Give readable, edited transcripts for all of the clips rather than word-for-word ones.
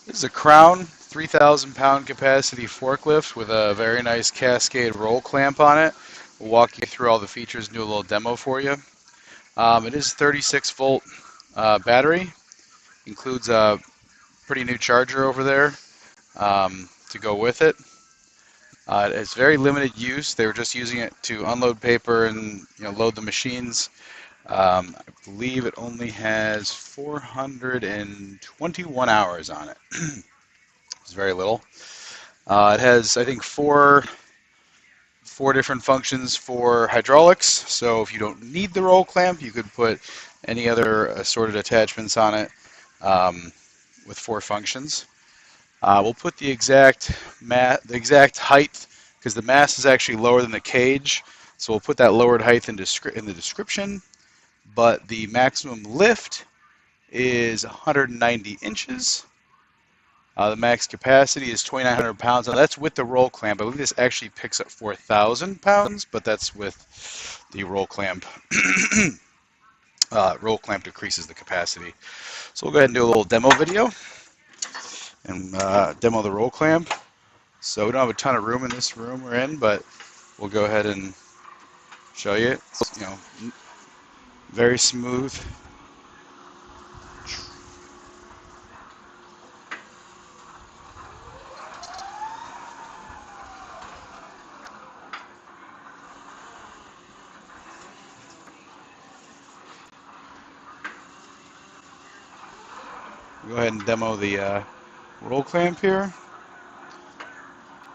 This is a Crown 3,000 pound capacity forklift with a very nice Cascade roll clamp on it. We'll walk you through all the features and do a little demo for you. It is 36 volt battery. Includes a pretty new charger over there to go with it. It's very limited use. They were just using it to unload paper and load the machines. I believe it only has 421 hours on it. It's very little. It has, I think, four different functions for hydraulics. So if you don't need the roll clamp, you could put any other assorted attachments on it with 4 functions. We'll put the exact height, because the mast is actually lower than the cage. So we'll put that lowered height in the description. But the maximum lift is 190 inches. The max capacity is 2,900 pounds. Now that's with the roll clamp. I believe this actually picks up 4,000 pounds, but that's with the roll clamp. Roll clamp decreases the capacity. So we'll go ahead and do a little demo video and demo the roll clamp. So we don't have a ton of room in this room we're in, but we'll go ahead and show you. It's, very smooth. Go ahead and demo the roll clamp here.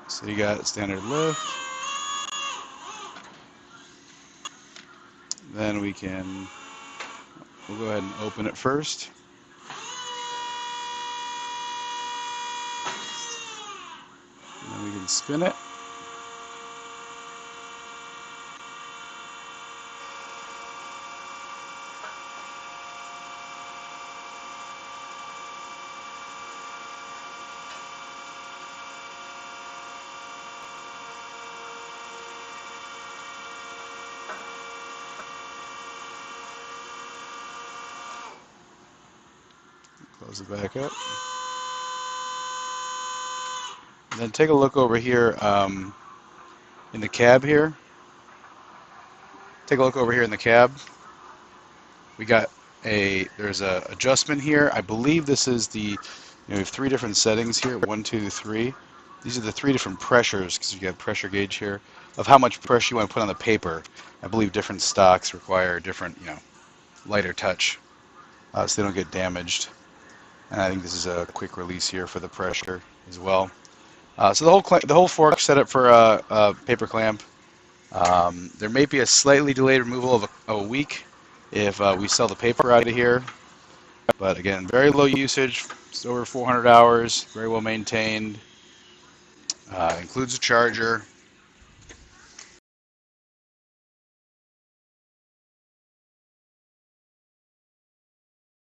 So you got standard lift. Then we'll go ahead and open it first. And then we can spin it. Close it back up. And then take a look over here in the cab here. Take a look over here in the cab. There's a adjustment here. I believe this is we have 3 different settings here, 1, 2, 3. These are the 3 different pressures, because you got pressure gauge here, of how much pressure you want to put on the paper. I believe different stocks require different, lighter touch, so they don't get damaged. And I think this is a quick release here for the pressure as well. So the whole fork set up for a paper clamp. There may be a slightly delayed removal of a week if we sell the paper out of here. But again, very low usage. It's over 400 hours. Very well maintained. Includes a charger.